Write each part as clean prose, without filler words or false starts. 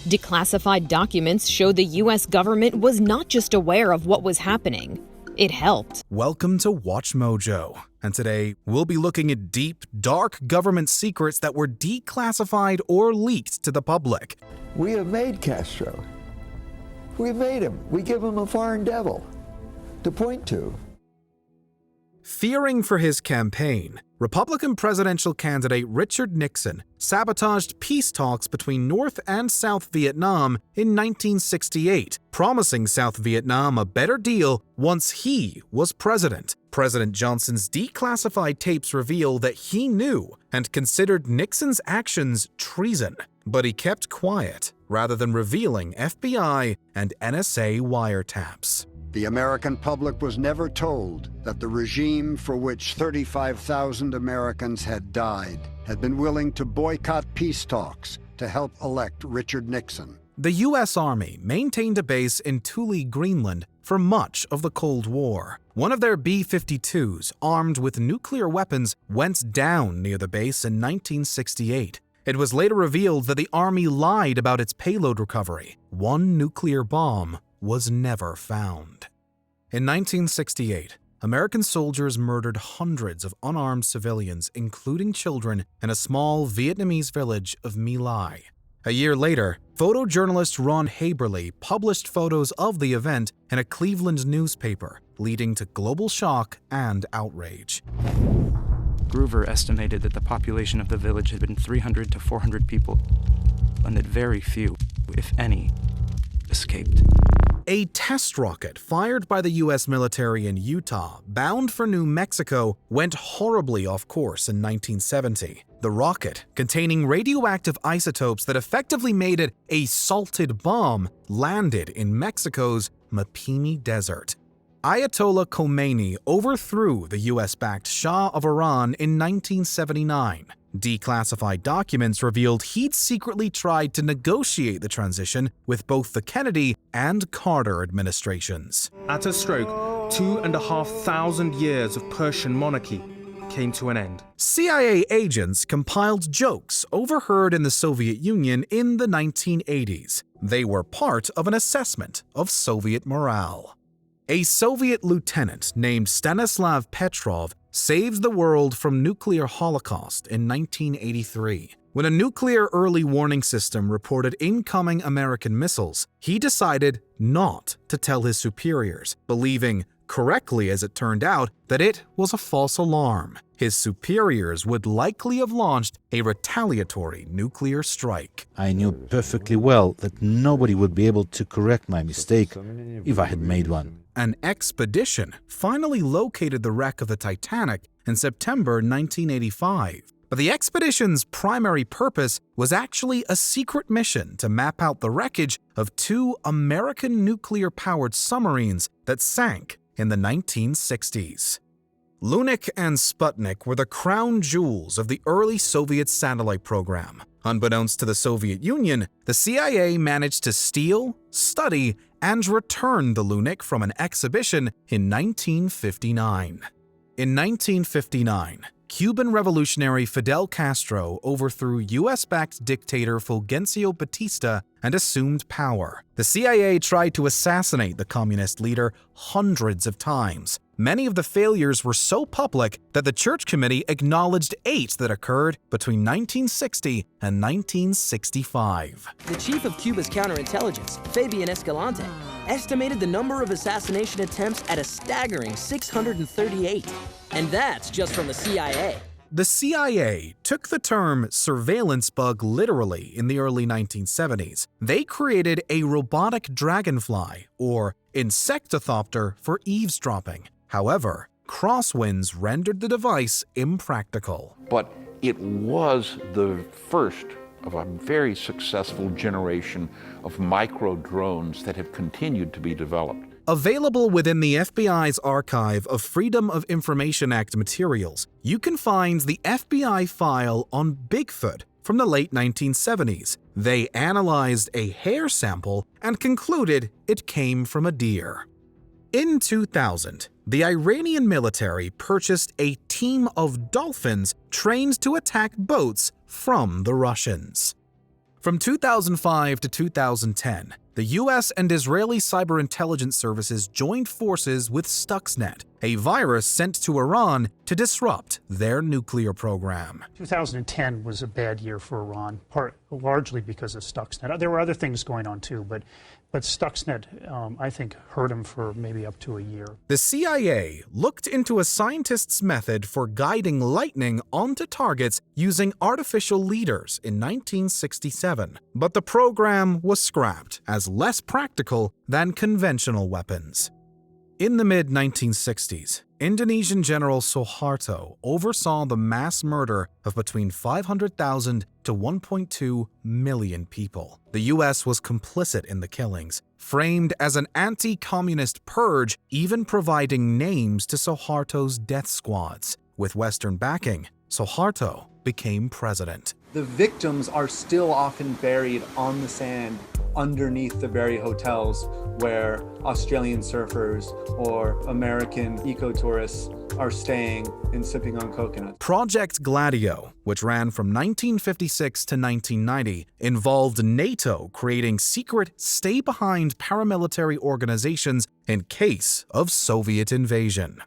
Declassified documents showed the U.S. government was not just aware of what was happening. It helped. Welcome to WatchMojo, and today we'll be looking at deep, dark government secrets that were declassified or leaked to the public. We have made Castro. We made him. We give him a foreign devil to point to. Fearing for his campaign, Republican presidential candidate Richard Nixon sabotaged peace talks between North and South Vietnam in 1968, promising South Vietnam a better deal once he was president. President Johnson's declassified tapes reveal that he knew and considered Nixon's actions treason, but he kept quiet rather than revealing FBI and NSA wiretaps. The American public was never told that the regime for which 35,000 Americans had died had been willing to boycott peace talks to help elect Richard Nixon. The U.S. Army maintained a base in Thule, Greenland for much of the Cold War. One of their B-52s, armed with nuclear weapons, went down near the base in 1968. It was later revealed that the Army lied about its payload recovery. One nuclear bomb was never found. In 1968, American soldiers murdered hundreds of unarmed civilians, including children, in a small Vietnamese village of My Lai. A year later, photojournalist Ron Haberly published photos of the event in a Cleveland newspaper, leading to global shock and outrage. Groover estimated that the population of the village had been 300 to 400 people, and that very few, if any, escaped. A test rocket fired by the U.S. military in Utah, bound for New Mexico, went horribly off course in 1970. The rocket, containing radioactive isotopes that effectively made it a salted bomb, landed in Mexico's Mapimi Desert. Ayatollah Khomeini overthrew the U.S.-backed Shah of Iran in 1979. Declassified documents revealed he'd secretly tried to negotiate the transition with both the Kennedy and Carter administrations. At a stroke, 2,500 years of Persian monarchy came to an end. CIA agents compiled jokes overheard in the Soviet Union in the 1980s. They were part of an assessment of Soviet morale. A Soviet lieutenant named Stanislav Petrov saved the world from nuclear holocaust in 1983. When a nuclear early warning system reported incoming American missiles, he decided not to tell his superiors, believing, correctly as it turned out, that it was a false alarm. His superiors would likely have launched a retaliatory nuclear strike. I knew perfectly well that nobody would be able to correct my mistake if I had made one. An expedition finally located the wreck of the Titanic in September 1985. But the expedition's primary purpose was actually a secret mission to map out the wreckage of two American nuclear-powered submarines that sank in the 1960s. Lunik and Sputnik were the crown jewels of the early Soviet satellite program. Unbeknownst to the Soviet Union, the CIA managed to steal, study, and return the Lunik from an exhibition in 1959. In 1959, Cuban revolutionary Fidel Castro overthrew US-backed dictator Fulgencio Batista and assumed power. The CIA tried to assassinate the communist leader hundreds of times. Many of the failures were so public that the Church Committee acknowledged 8 that occurred between 1960 and 1965. The chief of Cuba's counterintelligence, Fabian Escalante, estimated the number of assassination attempts at a staggering 638. And that's just from the CIA. The CIA took the term surveillance bug literally in the early 1970s. They created a robotic dragonfly, or insectothopter, for eavesdropping. However, crosswinds rendered the device impractical. But it was the first of a very successful generation of micro drones that have continued to be developed. Available within the FBI's archive of Freedom of Information Act materials, you can find the FBI file on Bigfoot from the late 1970s. They analyzed a hair sample and concluded it came from a deer. In 2000, the Iranian military purchased a team of dolphins trained to attack boats from the Russians. From 2005 to 2010, the US and Israeli cyber intelligence services joined forces with Stuxnet, a virus sent to Iran to disrupt their nuclear program. 2010 was a bad year for Iran, largely because of Stuxnet. There were other things going on too, but Stuxnet, I think, hurt him for maybe up to a year. The CIA looked into a scientist's method for guiding lightning onto targets using artificial leaders in 1967, but the program was scrapped as less practical than conventional weapons. In the mid-1960s, Indonesian General Suharto oversaw the mass murder of between 500,000 to 1.2 million people. The US was complicit in the killings, framed as an anti-communist purge, even providing names to Suharto's death squads. With Western backing, Suharto became president. The victims are still often buried on the sand underneath the very hotels where Australian surfers or American eco-tourists are staying and sipping on coconut. Project Gladio, which ran from 1956 to 1990, involved NATO creating secret stay-behind paramilitary organizations in case of Soviet invasion.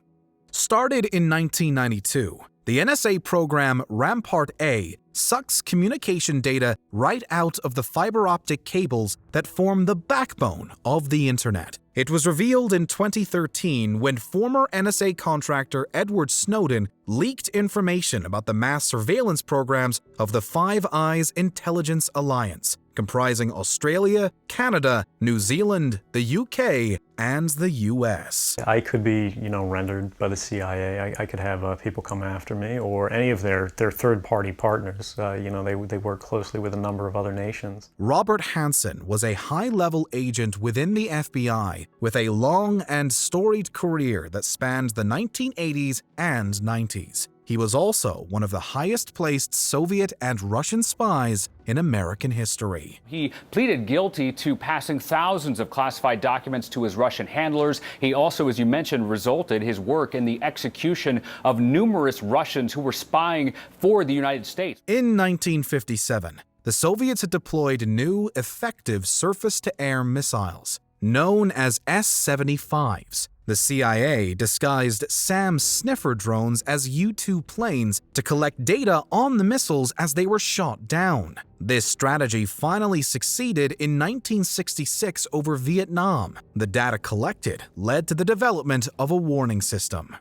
Started in 1992, the NSA program Rampart A sucks communication data right out of the fiber optic cables that form the backbone of the internet. It was revealed in 2013 when former NSA contractor Edward Snowden leaked information about the mass surveillance programs of the Five Eyes Intelligence Alliance, comprising Australia, Canada, New Zealand, the UK, and the US. I could be, rendered by the CIA. I could have people come after me, or any of their third-party partners. They work closely with a number of other nations. Robert Hansen was a high-level agent within the FBI with a long and storied career that spanned the 1980s and 90s. He was also one of the highest-placed Soviet and Russian spies in American history. He pleaded guilty to passing thousands of classified documents to his Russian handlers. He also, as you mentioned, resulted his work in the execution of numerous Russians who were spying for the United States. In 1957, the Soviets had deployed new, effective surface-to-air missiles, known as S-75s. The CIA disguised SAM sniffer drones as U-2 planes to collect data on the missiles as they were shot down. This strategy finally succeeded in 1966 over Vietnam. The data collected led to the development of a warning system.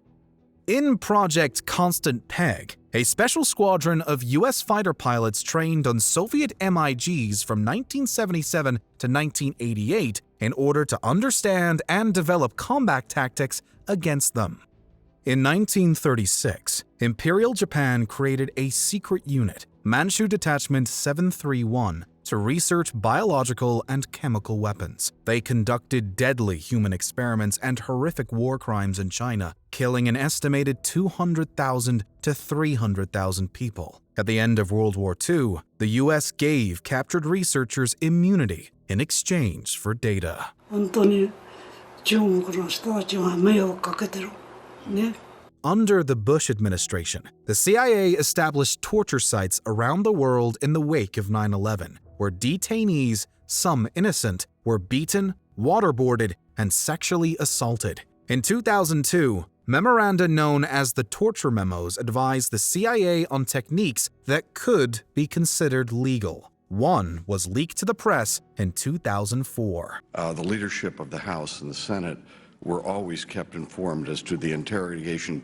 In Project Constant Peg, a special squadron of U.S. fighter pilots trained on Soviet MiGs from 1977 to 1988 in order to understand and develop combat tactics against them. In 1936, Imperial Japan created a secret unit, Manchu Detachment 731, to research biological and chemical weapons. They conducted deadly human experiments and horrific war crimes in China, killing an estimated 200,000 to 300,000 people. At the end of World War II, the U.S. gave captured researchers immunity in exchange for data. Under the Bush administration, the CIA established torture sites around the world in the wake of 9/11, where detainees, some innocent, were beaten, waterboarded, and sexually assaulted. In 2002, memoranda known as the torture memos advised the CIA on techniques that could be considered legal. One was leaked to the press in 2004. The leadership of the House and the Senate were always kept informed as to the interrogation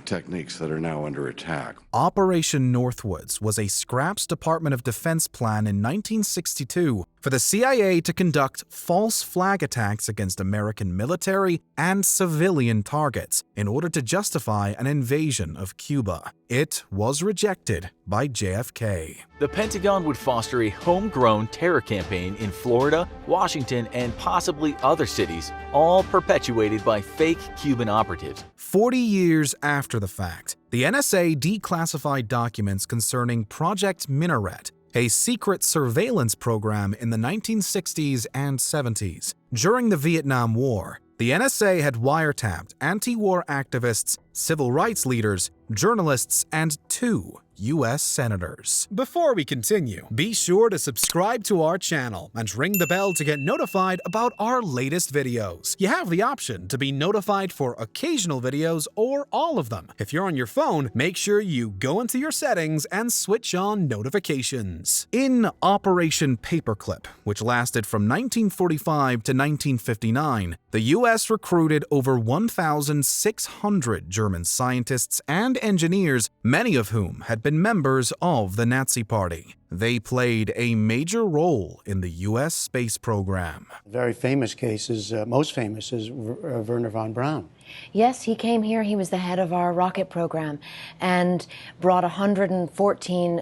techniques that are now under attack. Operation Northwoods was a scraps Department of Defense plan in 1962 for the CIA to conduct false flag attacks against American military and civilian targets in order to justify an invasion of Cuba. It was rejected by JFK. The Pentagon would foster a homegrown terror campaign in Florida, Washington, and possibly other cities, all perpetuated by fake Cuban operatives. 40 years after the fact, the NSA declassified documents concerning Project Minaret, a secret surveillance program in the 1960s and 70s. During the Vietnam War, the NSA had wiretapped anti-war activists civil rights leaders, journalists, and 2 U.S. senators. Before we continue, be sure to subscribe to our channel and ring the bell to get notified about our latest videos. You have the option to be notified for occasional videos or all of them. If you're on your phone, make sure you go into your settings and switch on notifications. In Operation Paperclip, which lasted from 1945 to 1959, the U.S. recruited over 1,600 German scientists and engineers, many of whom had been members of the Nazi Party. They played a major role in the U.S. space program. Very famous case is, most famous is Wernher von Braun. Yes, he came here. He was the head of our rocket program and brought 114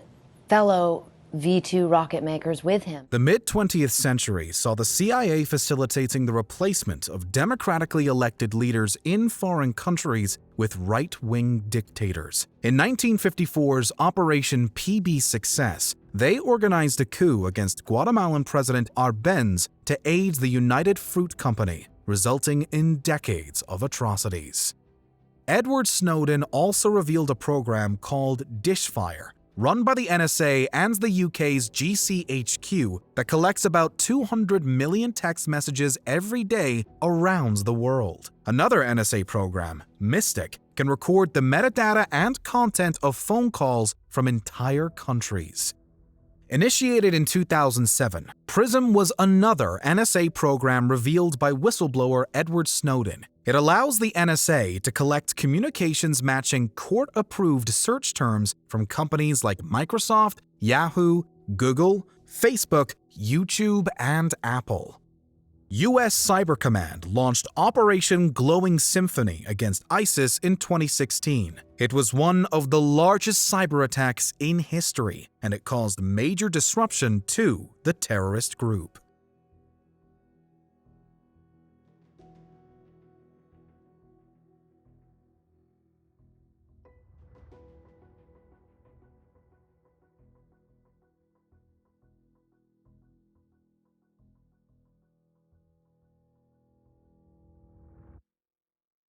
fellow V-2 rocket makers with him. The mid-20th century saw the CIA facilitating the replacement of democratically elected leaders in foreign countries with right-wing dictators. In 1954's Operation PB Success, they organized a coup against Guatemalan President Arbenz to aid the United Fruit Company, resulting in decades of atrocities. Edward Snowden also revealed a program called Dishfire, run by the NSA and the UK's GCHQ, that collects about 200 million text messages every day around the world. Another NSA program, Mystic, can record the metadata and content of phone calls from entire countries. Initiated in 2007, PRISM was another NSA program revealed by whistleblower Edward Snowden. It allows the NSA to collect communications matching court-approved search terms from companies like Microsoft, Yahoo, Google, Facebook, YouTube, and Apple. U.S. Cyber Command launched Operation Glowing Symphony against ISIS in 2016. It was one of the largest cyber attacks in history, and it caused major disruption to the terrorist group.